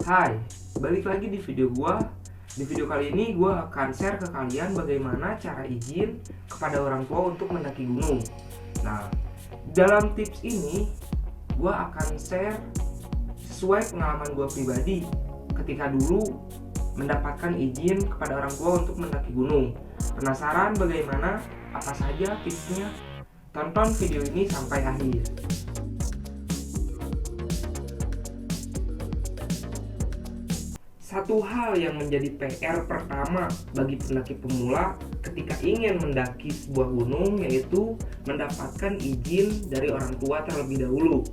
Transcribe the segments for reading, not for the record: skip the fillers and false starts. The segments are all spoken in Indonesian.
Hai, balik lagi di video gua. Di video kali ini gua akan share ke kalian bagaimana cara izin kepada orang tua untuk mendaki gunung. Nah, dalam tips ini gua akan share sesuai pengalaman gua pribadi ketika dulu mendapatkan izin kepada orang tua untuk mendaki gunung. Penasaran bagaimana? Apa saja tipsnya? Tonton video ini sampai akhir. Satu hal yang menjadi PR pertama bagi pendaki pemula ketika ingin mendaki sebuah gunung yaitu mendapatkan izin dari orang tua terlebih dahulu.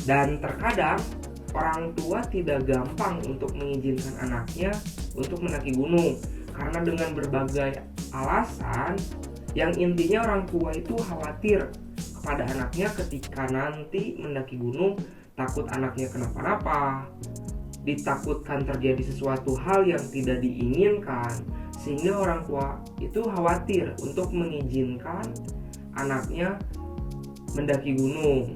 Dan terkadang orang tua tidak gampang untuk mengizinkan anaknya untuk mendaki gunung karena dengan berbagai alasan yang intinya orang tua itu khawatir kepada anaknya ketika nanti mendaki gunung, takut anaknya kenapa-napa, ditakutkan terjadi sesuatu hal yang tidak diinginkan, sehingga orang tua itu khawatir untuk mengizinkan anaknya mendaki gunung.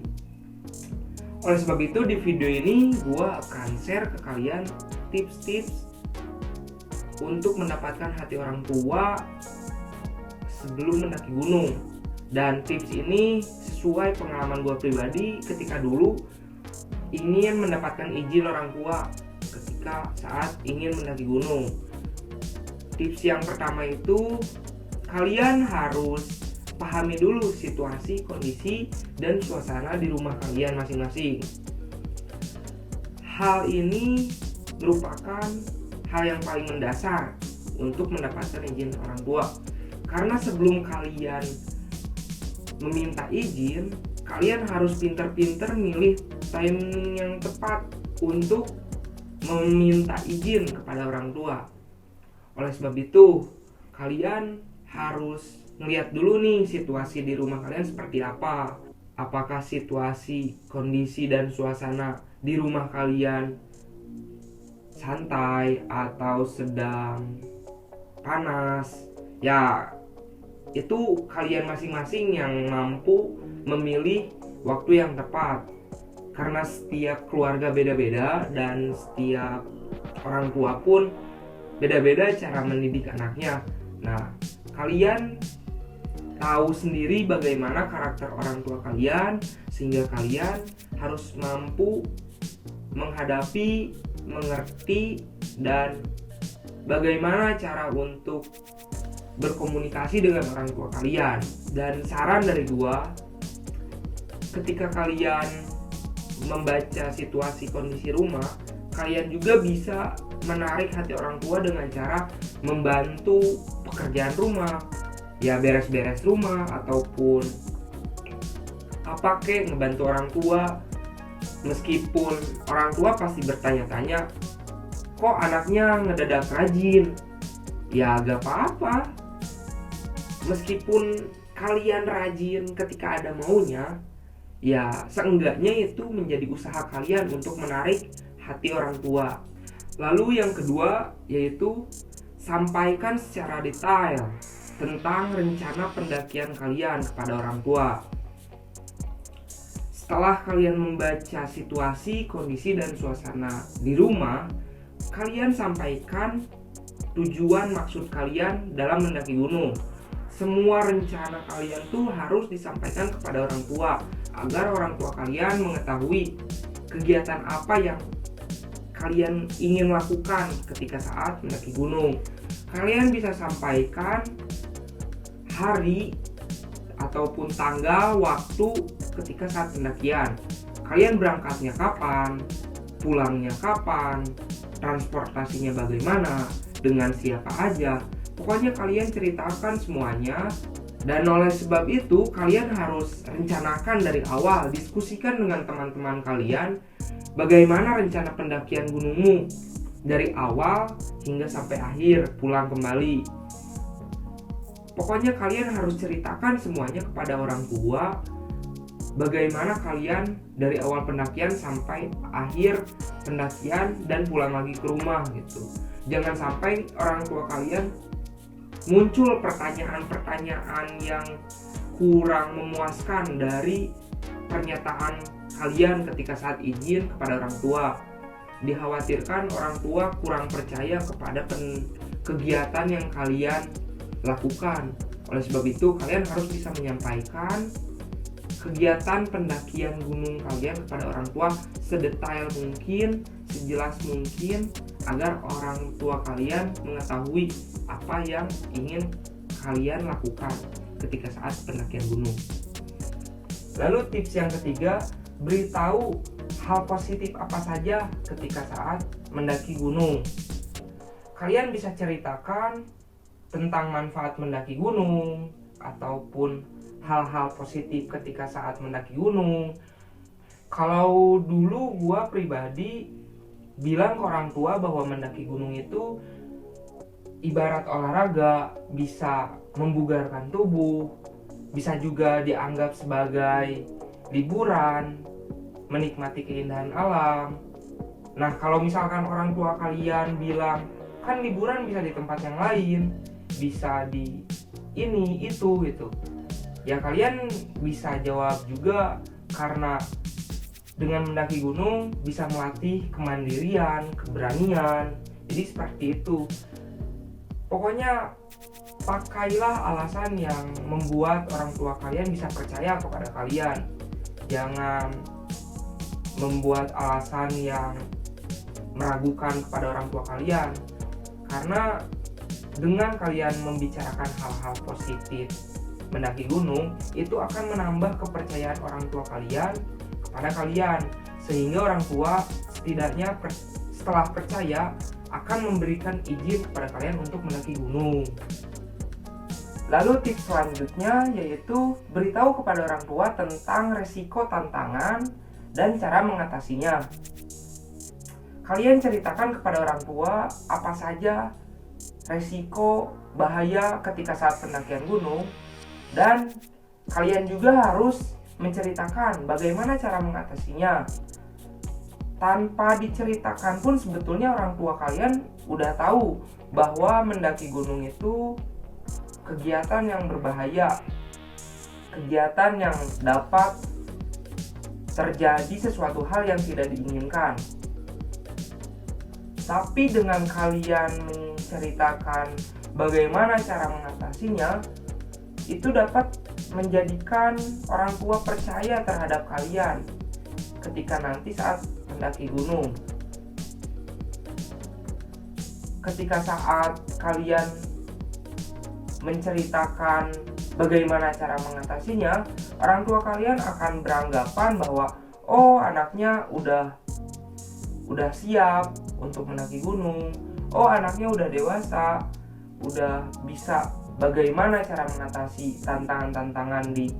Oleh sebab itu di video ini gue akan share ke kalian tips-tips untuk mendapatkan hati orang tua sebelum mendaki gunung. Dan tips ini sesuai pengalaman gue pribadi ketika dulu ingin mendapatkan izin orang tua ketika saat ingin mendaki gunung. Tips yang pertama itu kalian harus pahami dulu situasi, kondisi, dan suasana di rumah kalian masing-masing. Hal ini merupakan hal yang paling mendasar untuk mendapatkan izin orang tua. Karena sebelum kalian meminta izin, kalian harus pintar-pintar milih timing yang tepat untuk meminta izin kepada orang tua. Oleh sebab itu, kalian harus melihat dulu nih situasi di rumah kalian seperti apa. Apakah situasi, kondisi, dan suasana di rumah kalian santai atau sedang panas? Ya, itu kalian masing-masing yang mampu memilih waktu yang tepat. Karena setiap keluarga beda-beda dan setiap orang tua pun beda-beda cara mendidik anaknya. Nah, kalian tahu sendiri bagaimana karakter orang tua kalian, sehingga kalian harus mampu menghadapi, mengerti, dan bagaimana cara untuk berkomunikasi dengan orang tua kalian. Dan saran dari gua, ketika kalian membaca situasi kondisi rumah, kalian juga bisa menarik hati orang tua dengan cara membantu pekerjaan rumah, ya beres-beres rumah ataupun apa kek, ngebantu orang tua. Meskipun orang tua pasti bertanya-tanya, kok anaknya ngedadak rajin? Ya gak apa-apa. Meskipun kalian rajin ketika ada maunya, ya seenggaknya itu menjadi usaha kalian untuk menarik hati orang tua. Lalu yang kedua yaitu sampaikan secara detail tentang rencana pendakian kalian kepada orang tua. Setelah kalian membaca situasi, kondisi, dan suasana di rumah, kalian sampaikan tujuan maksud kalian dalam mendaki gunung. Semua rencana kalian tuh harus disampaikan kepada orang tua agar orang tua kalian mengetahui kegiatan apa yang kalian ingin lakukan ketika saat mendaki gunung. Kalian bisa sampaikan hari ataupun tanggal, waktu ketika saat pendakian. Kalian berangkatnya kapan, pulangnya kapan, transportasinya bagaimana, dengan siapa aja. Pokoknya kalian ceritakan semuanya. Dan oleh sebab itu kalian harus rencanakan dari awal, diskusikan dengan teman-teman kalian bagaimana rencana pendakian gunungmu dari awal hingga sampai akhir pulang kembali. Pokoknya kalian harus ceritakan semuanya kepada orang tua, bagaimana kalian dari awal pendakian sampai akhir pendakian dan pulang lagi ke rumah gitu. Jangan sampai orang tua kalian muncul pertanyaan-pertanyaan yang kurang memuaskan dari pernyataan kalian ketika saat izin kepada orang tua. dikhawatirkan orang tua kurang percaya kepada kegiatan yang kalian lakukan. Oleh sebab itu kalian harus bisa menyampaikan kegiatan pendakian gunung kalian kepada orang tua sedetail mungkin, sejelas mungkin, agar orang tua kalian mengetahui apa yang ingin kalian lakukan ketika saat pendakian gunung. Lalu tips yang ketiga, beritahu hal positif apa saja ketika saat mendaki gunung. Kalian bisa ceritakan tentang manfaat mendaki gunung ataupun hal-hal positif ketika saat mendaki gunung. Kalau dulu gua pribadi bilang ke orang tua bahwa mendaki gunung itu ibarat olahraga, bisa membugarkan tubuh, bisa juga dianggap sebagai liburan, menikmati keindahan alam. Nah, kalau misalkan orang tua kalian bilang, kan liburan bisa di tempat yang lain, bisa di ini, itu gitu. Ya kalian bisa jawab juga, karena dengan mendaki gunung bisa melatih kemandirian, keberanian. Jadi seperti itu. Pokoknya pakailah alasan yang membuat orang tua kalian bisa percaya kepada kalian. Jangan membuat alasan yang meragukan kepada orang tua kalian. Karena dengan kalian membicarakan hal-hal positif mendaki gunung, itu akan menambah kepercayaan orang tua kalian kepada kalian, sehingga orang tua setidaknya setelah percaya akan memberikan izin kepada kalian untuk mendaki gunung. Lalu tips selanjutnya yaitu beritahu kepada orang tua tentang resiko tantangan dan cara mengatasinya. Kalian ceritakan kepada orang tua apa saja resiko bahaya ketika saat pendakian gunung, dan kalian juga harus menceritakan bagaimana cara mengatasinya. Tanpa diceritakan pun sebetulnya orang tua kalian udah tahu bahwa mendaki gunung itu kegiatan yang berbahaya, kegiatan yang dapat terjadi sesuatu hal yang tidak diinginkan. Tapi dengan kalian menceritakan bagaimana cara mengatasinya, itu dapat menjadikan orang tua percaya terhadap kalian ketika nanti saat mendaki gunung. Ketika saat kalian menceritakan bagaimana cara mengatasinya, orang tua kalian akan beranggapan bahwa oh, anaknya udah siap untuk mendaki gunung, oh anaknya udah dewasa, udah bisa bagaimana cara mengatasi tantangan-tantangan di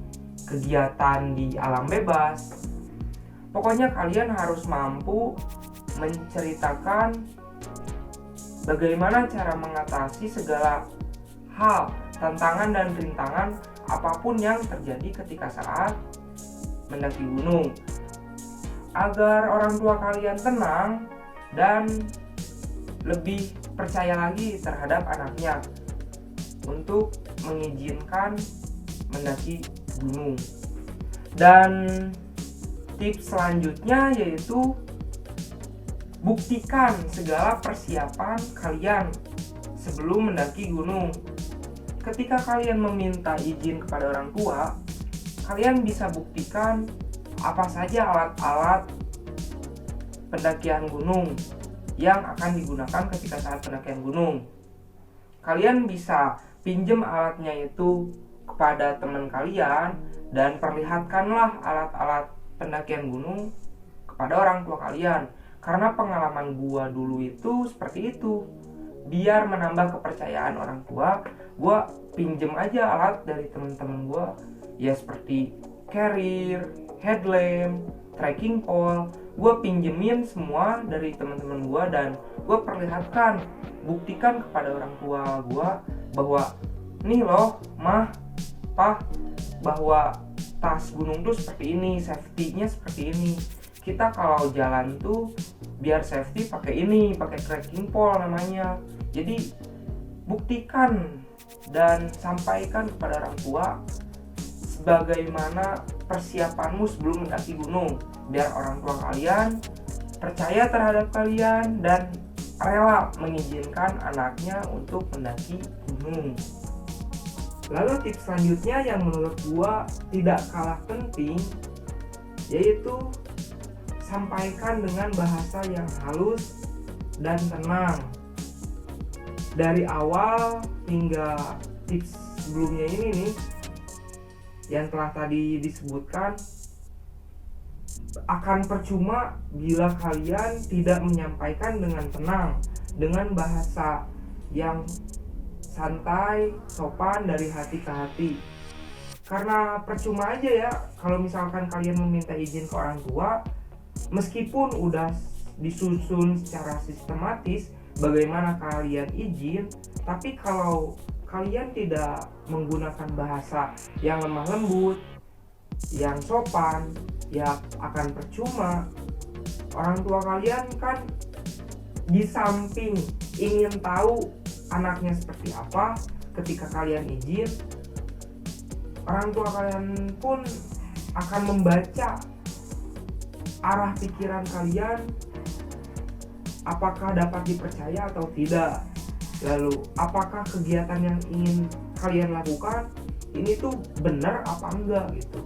kegiatan di alam bebas. Pokoknya kalian harus mampu menceritakan bagaimana cara mengatasi segala hal, tantangan dan rintangan apapun yang terjadi ketika saat mendaki gunung, agar orang tua kalian tenang dan lebih percaya lagi terhadap anaknya untuk mengizinkan mendaki gunung. Dan tips selanjutnya yaitu buktikan segala persiapan kalian sebelum mendaki gunung. Ketika kalian meminta izin kepada orang tua, kalian bisa buktikan apa saja alat-alat pendakian gunung yang akan digunakan ketika saat pendakian gunung. Kalian bisa pinjam alatnya itu kepada teman kalian dan perlihatkanlah alat-alat pendakian gunung kepada orang tua kalian. Karena pengalaman gua dulu itu seperti itu. Biar menambah kepercayaan orang tua, gua pinjem aja alat dari teman-teman gua, ya seperti carrier, headlamp, trekking pole. Gua pinjemin semua dari teman-teman gua dan gua perlihatkan, buktikan kepada orang tua gua bahwa nih loh, mah, pah, bahwa tas gunung tuh seperti ini, safety-nya seperti ini. Kita kalau jalan tuh biar safety pakai ini, pakai trekking pole namanya. Jadi buktikan dan sampaikan kepada orang tua sebagaimana persiapanmu sebelum mendaki gunung, biar orang tua kalian percaya terhadap kalian dan rela mengizinkan anaknya untuk mendaki gunung. Lalu tips selanjutnya yang menurut gua tidak kalah penting, yaitu sampaikan dengan bahasa yang halus dan tenang. Dari awal hingga tips sebelumnya ini nih yang telah tadi disebutkan, akan percuma bila kalian tidak menyampaikan dengan tenang, dengan bahasa yang santai, sopan dari hati ke hati. Karena percuma aja ya kalau misalkan kalian meminta izin ke orang tua, meskipun udah disusun secara sistematis bagaimana kalian izin, tapi kalau kalian tidak menggunakan bahasa yang lemah lembut, yang sopan, ya akan percuma. Orang tua kalian kan di samping ingin tahu anaknya seperti apa ketika kalian izin, orang tua kalian pun akan membaca arah pikiran kalian, apakah dapat dipercaya atau tidak. Lalu apakah kegiatan yang ingin kalian lakukan ini tuh benar apa enggak gitu.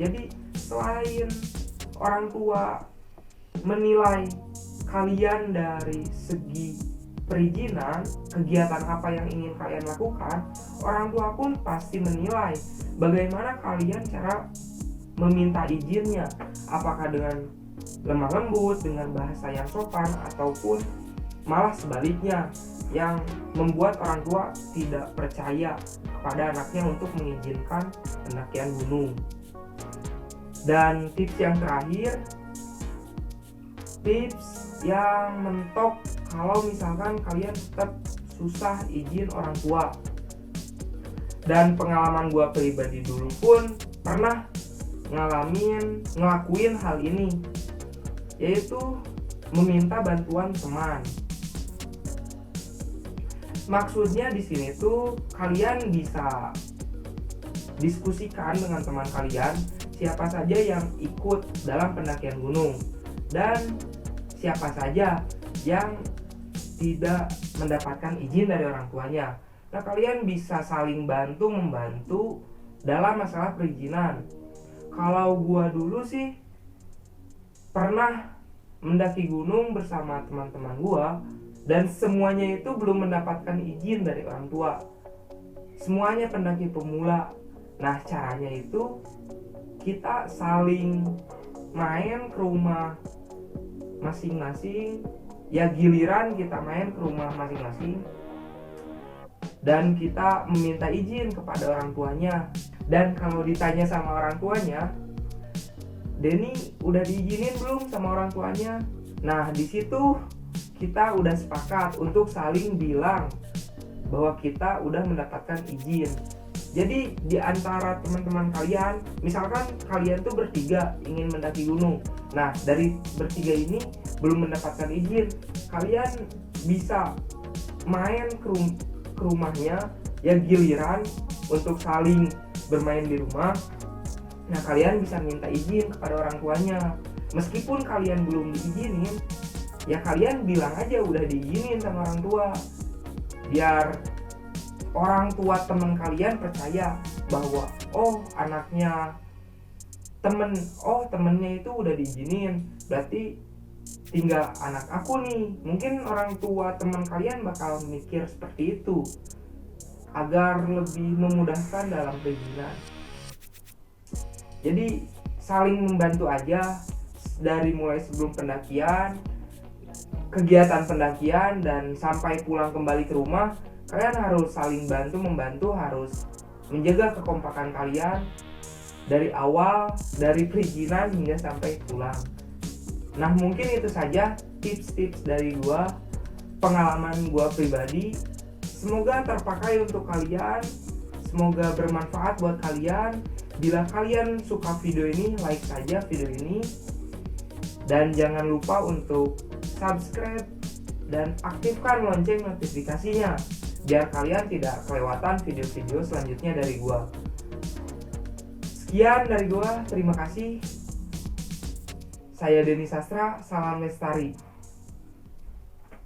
Jadi selain orang tua menilai kalian dari segi perizinan, kegiatan apa yang ingin kalian lakukan, orang tua pun pasti menilai bagaimana kalian cara meminta izinnya, apakah dengan lemah lembut, dengan bahasa yang sopan, ataupun malah sebaliknya yang membuat orang tua tidak percaya kepada anaknya untuk mengizinkan pendakian gunung. Dan tips yang terakhir, tips yang mentok kalau misalkan kalian tetap susah izin orang tua. Dan pengalaman gue pribadi dulu pun pernah ngelakuin hal ini, yaitu meminta bantuan teman. Maksudnya di sini tuh kalian bisa diskusikan dengan teman kalian siapa saja yang ikut dalam pendakian gunung dan siapa saja yang tidak mendapatkan izin dari orang tuanya. Nah, kalian bisa saling bantu-membantu dalam masalah perizinan. Kalau gua dulu sih pernah mendaki gunung bersama teman-teman gua dan semuanya itu belum mendapatkan izin dari orang tua. Semuanya pendaki pemula. Nah, caranya itu kita saling main ke rumah masing-masing. Ya giliran kita main ke rumah masing-masing dan kita meminta izin kepada orang tuanya. Dan kalau ditanya sama orang tuanya, Denny udah diizinin belum sama orang tuanya? Nah, di situ kita udah sepakat untuk saling bilang bahwa kita udah mendapatkan izin. Jadi di antara teman-teman kalian, misalkan kalian tuh bertiga ingin mendaki gunung. Nah, dari bertiga ini belum mendapatkan izin, kalian bisa main ke rumahnya, ya giliran untuk saling bermain di rumah. Nah, kalian bisa minta izin kepada orang tuanya. Meskipun kalian belum diizinin, ya kalian bilang aja udah diizinin sama orang tua, biar orang tua teman kalian percaya bahwa temennya itu udah diizinin, berarti tinggal anak aku nih. Mungkin orang tua teman kalian bakal mikir seperti itu agar lebih memudahkan dalam perizinan. Jadi saling membantu aja dari mulai sebelum pendakian, kegiatan pendakian, dan sampai pulang kembali ke rumah. Kalian harus saling membantu, harus menjaga kekompakan kalian dari awal, dari perizinan hingga sampai pulang. Nah, mungkin itu saja tips-tips dari gua, pengalaman gua pribadi. Semoga terpakai untuk kalian, semoga bermanfaat buat kalian. Bila kalian suka video ini, like saja video ini. Dan jangan lupa untuk subscribe dan aktifkan lonceng notifikasinya biar kalian tidak kelewatan video-video selanjutnya dari gua. Sekian dari gua, terima kasih. Saya Denny Sastra, salam lestari.